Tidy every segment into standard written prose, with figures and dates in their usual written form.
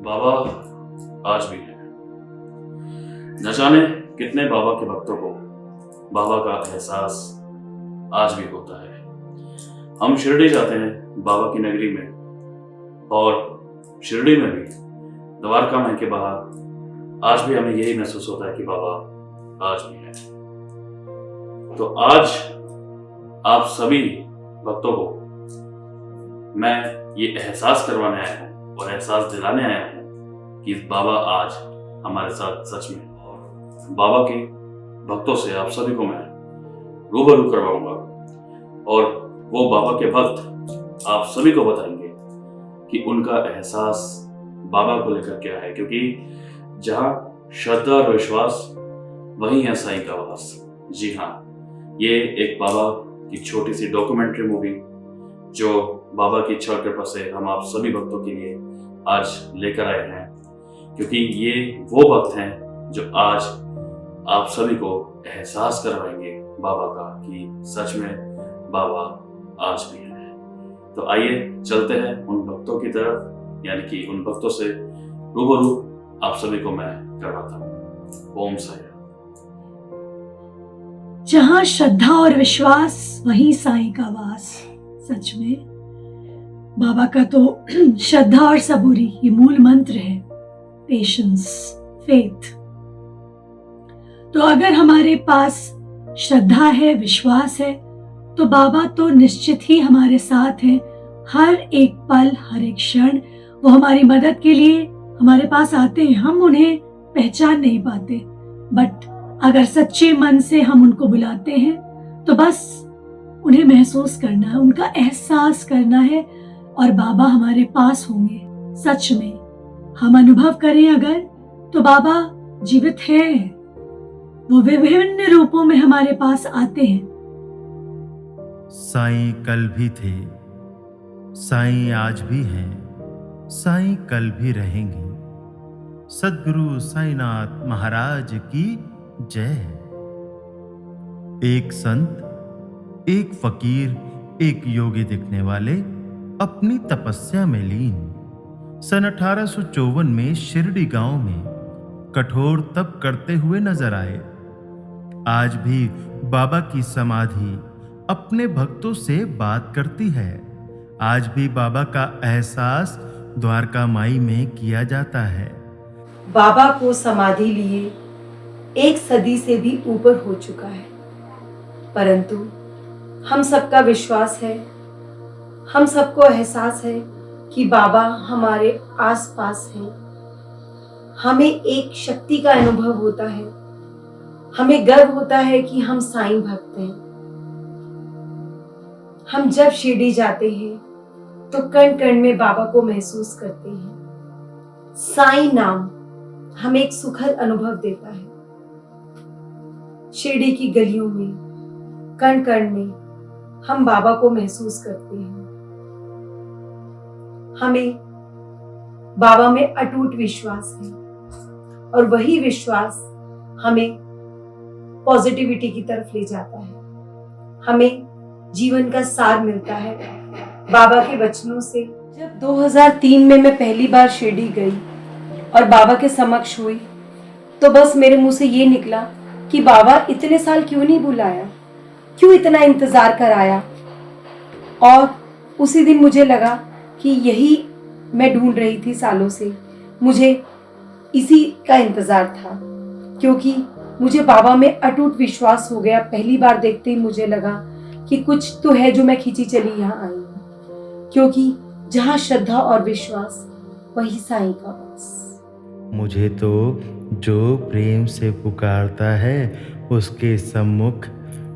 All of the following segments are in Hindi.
बाबा आज भी हैं। न जाने कितने बाबा के भक्तों को बाबा का एहसास आज भी होता है। हम शिरडी जाते हैं बाबा की नगरी में, और शिरडी में भी द्वारका माई के बाहर आज भी हमें यही महसूस होता है कि बाबा आज भी है। तो आज आप सभी भक्तों को मैं ये एहसास करवाने आया हूँ और एहसास दिलाने आया हूँ कि बाबा आज हमारे साथ सच में। और बाबा के भक्तों से आप सभी को मैं रूबरू करवाऊंगा और वो बाबा के भक्त आप सभी को बताएंगे कि उनका एहसास बाबा को लेकर क्या है, क्योंकि जहाँ श्रद्धा और विश्वास वहीं है साईं का वास। जी हाँ, ये एक बाबा की छोटी सी डॉक्यूमेंट्री मूवी जो बाबा की इच्छा और कृपा से हम आप सभी भक्तों के लिए आज लेकर आए हैं, क्योंकि ये वो भक्त हैं जो आज आप सभी को एहसास करवाएंगे बाबा का कि सच में बाबा आज भी है। तो आइए चलते हैं उन भक्तों की तरफ, यानी कि उन भक्तों से रूबरू आप सभी को मैं करवाता हूँ। ओम साईं। जहां श्रद्धा और विश्वास वहीं साईं का वास। सच में बाबा का तो श्रद्धा और सबूरी ये मूल मंत्र है, पेशेंस, फेथ। तो अगर हमारे पास श्रद्धा है, विश्वास है, तो बाबा तो निश्चित ही हमारे साथ हैं। हर एक पल, हर एक क्षण वो हमारी मदद के लिए हमारे पास आते हैं। हम उन्हें पहचान नहीं पाते, बट अगर सच्चे मन से हम उनको बुलाते हैं तो बस उन्हें महसूस करना है, उनका एहसास करना है और बाबा हमारे पास होंगे। सच में हम अनुभव करें अगर, तो बाबा जीवित है। वो विभिन्न रूपों में हमारे पास आते हैं। साईं कल भी थे, साईं आज भी हैं, साईं कल भी रहेंगे। सद्गुरु साईनाथ महाराज की जय। एक संत, एक फकीर, एक योगी दिखने वाले अपनी तपस्या में लीन सन 1854 में शिरडी गांव में कठोर तप करते हुए नजर आए। आज भी बाबा की समाधि अपने भक्तों से बात करती है। आज भी बाबा का एहसास द्वारका माई में किया जाता है। बाबा को समाधि लिए 1 सदी से भी ऊपर हो चुका है, परंतु हम सबका विश्वास है, हम सबको एहसास है कि बाबा हमारे आसपास हैं। हमें एक शक्ति का अनुभव होता है, हमें गर्व होता है कि हम साईं भक्त हैं। हम जब शिरडी जाते हैं तो कण कण में बाबा को महसूस करते हैं। साईं नाम हमें एक सुखद अनुभव देता है। शिरडी की गलियों में, कण कण में हम बाबा को महसूस करते हैं। हमें बाबा में अटूट विश्वास है और वही विश्वास हमें पॉजिटिविटी की तरफ ले जाता है। हमें जीवन का सार मिलता है बाबा के वचनों से। जब 2003 में मैं पहली बार शिरडी गई और बाबा के समक्ष हुई, तो बस मेरे मुंह से ये निकला कि बाबा इतने साल क्यों नहीं बुलाया, क्यों इतना इंतजार कराया। और उसी दिन मुझे लगा कि यही मैं ढूंढ रही थी सालों से, मुझे इसी का इंतजार था, क्योंकि मुझे बाबा में अटूट विश्वास हो गया। पहली बार देखते ही मुझे लगा कि कुछ तो है जो मैं खींची चली यहाँ आई हूँ, क्योंकि जहाँ श्रद्धा और विश्वास वही साईं का वास। मुझे तो जो प्रेम से पुकारता है उसके सम्मुख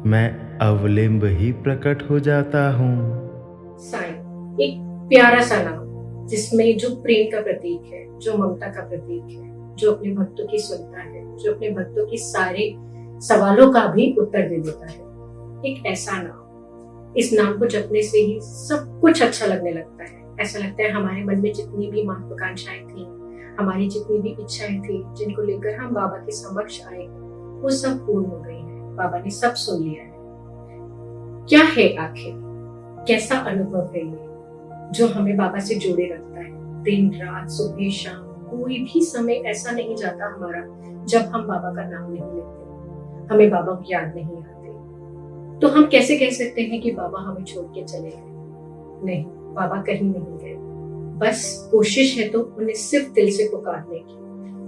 मैं अवलिंब ही प्रकट हो जाता हूँ। साईं एक प्यारा सा नाम, जिसमें जो प्रेम का प्रतीक है, जो ममता का प्रतीक है, जो अपने भक्तों की सुनता है, जो अपने भक्तों की सारे सवालों का भी उत्तर दे देता है। एक ऐसा नाम, इस नाम को जपने से ही सब कुछ अच्छा लगने लगता है। ऐसा लगता है हमारे मन में जितनी भी महत्वाकांक्षाएं थी, हमारी जितनी भी इच्छाएं थी, जिनको लेकर हम बाबा के समक्ष आए, वो सब पूर्ण हो गई है। बाबा ने सब सुन लिया है। क्या है आखिर, कैसा अनुभव है ये जो हमें बाबा से जोड़े रखता है? दिन रात, सुबह शाम, कोई भी समय ऐसा नहीं जाता हमारा जब हम बाबा का नाम नहीं लेते, हमें बाबा को याद नहीं आते। तो हम कैसे कह सकते हैं कि बाबा हमें छोड़ के चले गए? नहीं, बाबा कहीं नहीं गए। बस कोशिश है तो उन्हें सिर्फ दिल से पुकारने की,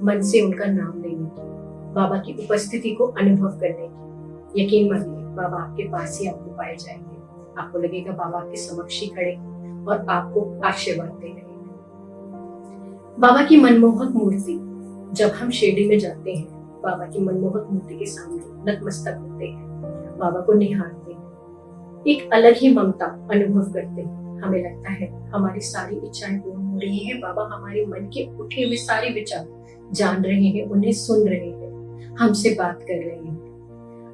मन से उनका नाम लेने की, बाबा की उपस्थिति को अनुभव करने की। यकीन मानिए, बाबा आपके पास ही आपको पाए जाएंगे। आपको लगेगा बाबा आपके समक्ष ही खड़े और आपको आशीर्वाद दे रहे हैं। बाबा की मनमोहक मूर्ति, जब हम शिरडी में जाते हैं, बाबा की मनमोहक मूर्ति के सामने नतमस्तक होते हैं, बाबा को निहारते हैं, एक अलग ही ममता अनुभव करते हैं। हमें लगता है हमारी सारी इच्छाएं पूर्ण हो रही हैं, बाबा हमारे मन के उठे हुए सारे विचार जान रहे हैं, उन्हें सुन रहे हैं, हमसे बात कर रहे हैं।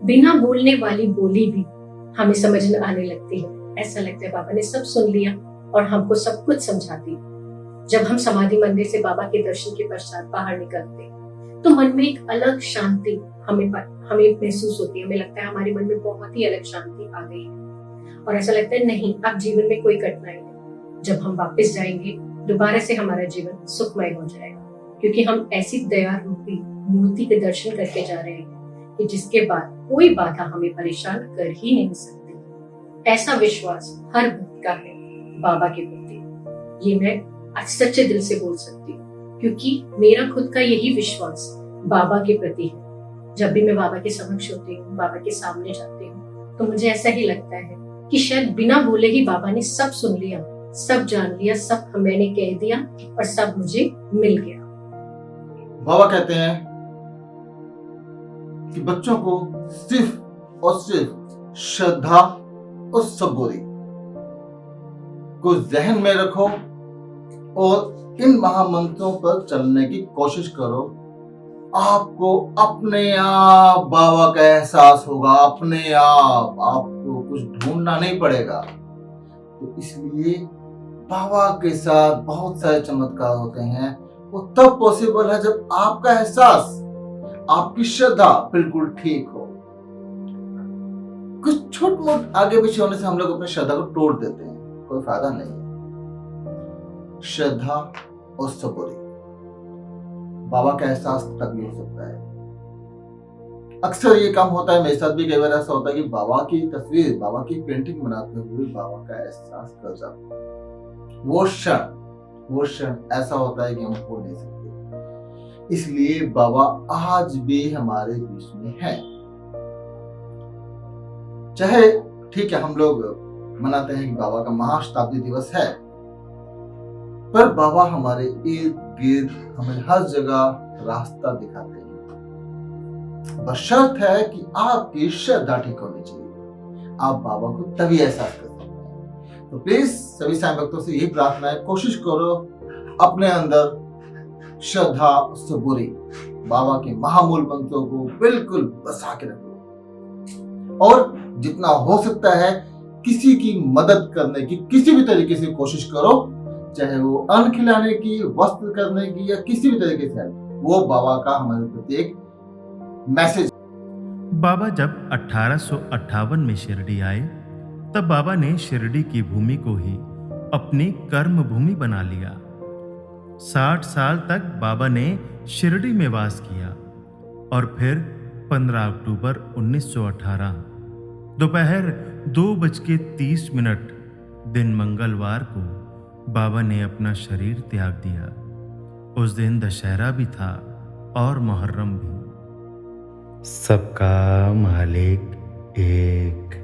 बिना बोलने वाली बोली भी हमें समझ में आने लगती है। ऐसा लगता है बाबा ने सब सुन लिया और हमको सब कुछ समझा दिया। जब हम समाधि मंदिर से बाबा के दर्शन के पश्चात बाहर निकलते हैं तो मन में एक अलग शांति हमें महसूस होती है। हमें लगता है हमारे मन में बहुत ही अलग शांति आ गई है और ऐसा लगता है नहीं, अब जीवन में कोई कठिनाई नहीं। जब हम वापस जाएंगे दोबारा से हमारा जीवन सुखमय हो जाएगा, क्योंकि हम ऐसी दया रूपी मूर्ति के दर्शन करके जा रहे हैं कि जिसके बाद कोई बाधा हमें परेशान कर ही नहीं सकती। ऐसा विश्वास हर भक्त का है बाबा के प्रति। ये मैं आज सच्चे दिल से बोल सकती हूँ, क्योंकि मेरा खुद का यही विश्वास बाबा के प्रति है। जब भी मैं बाबा के समक्ष होती हूँ, बाबा के सामने जाती हूँ, तो मुझे ऐसा ही लगता है कि शायद बिना बोले ही बाबा ने सब सुन लिया, सब जान लिया, सब मैंने कह दिया और सब मुझे मिल गया। बाबा कहते हैं कि बच्चों को सिर्फ और सिर्फ श्रद्धा और सबूरी को जहन में रखो और इन महामंत्रों पर चलने की कोशिश करो। आपको अपने आप बाबा का एहसास होगा, अपने आप, आपको कुछ ढूंढना नहीं पड़ेगा। तो इसलिए बाबा के साथ बहुत सारे चमत्कार होते हैं। वो तब पॉसिबल है जब आपका एहसास, आपकी श्रद्धा बिल्कुल ठीक हो। कुछ छोट मोट आगे पीछे होने से हम लोग अपनी श्रद्धा को तोड़ देते हैं, कोई फायदा नहीं है। श्रद्धा और सबूरी, बाबा का एहसास तभी हो सकता है। अक्सर ये काम होता है, मेरे साथ भी कई बार ऐसा होता है कि बाबा की तस्वीर, बाबा की पेंटिंग बनाते हुए बाबा का एहसास कर जाते हैं। वो क्षण ऐसा होता है कि हम भूल नहीं सकते। इसलिए बाबा आज भी हमारे बीच में है। चाहे ठीक है, हम लोग मनाते हैं कि बाबा का महाशताब्दी दिवस है, पर बाबा हमारे इर्द गिर्द हमें हर जगह रास्ता दिखाते हैं। बस शर्त है कि आपकी श्रद्धा ठीक होनी चाहिए। आप बाबा को तभी एहसास कर सकते हैं। तो प्लीज सभी साईं भक्तों से यही प्रार्थना है, कोशिश करो अपने अंदर श्रद्धा सबूरी, बाबा के महामूल मंत्रों को बिल्कुल बसा के रखो और जितना हो सकता है किसी की मदद करने की किसी भी तरीके से कोशिश करो, चाहे वो अन्न खिलाने की, वस्त्र करने की या किसी भी तरीके से। वो बाबा का हमारे प्रति एक मैसेज। बाबा जब 1858 में शिरडी आए तब बाबा ने शिरडी की भूमि को ही अपनी कर्म भूमि बना लिया। 60 साल तक बाबा ने शिरडी में वास किया और फिर 15 अक्टूबर 1918 दोपहर 2:30 दिन मंगलवार को बाबा ने अपना शरीर त्याग दिया। उस दिन दशहरा भी था और मुहर्रम भी। सबका मालिक एक।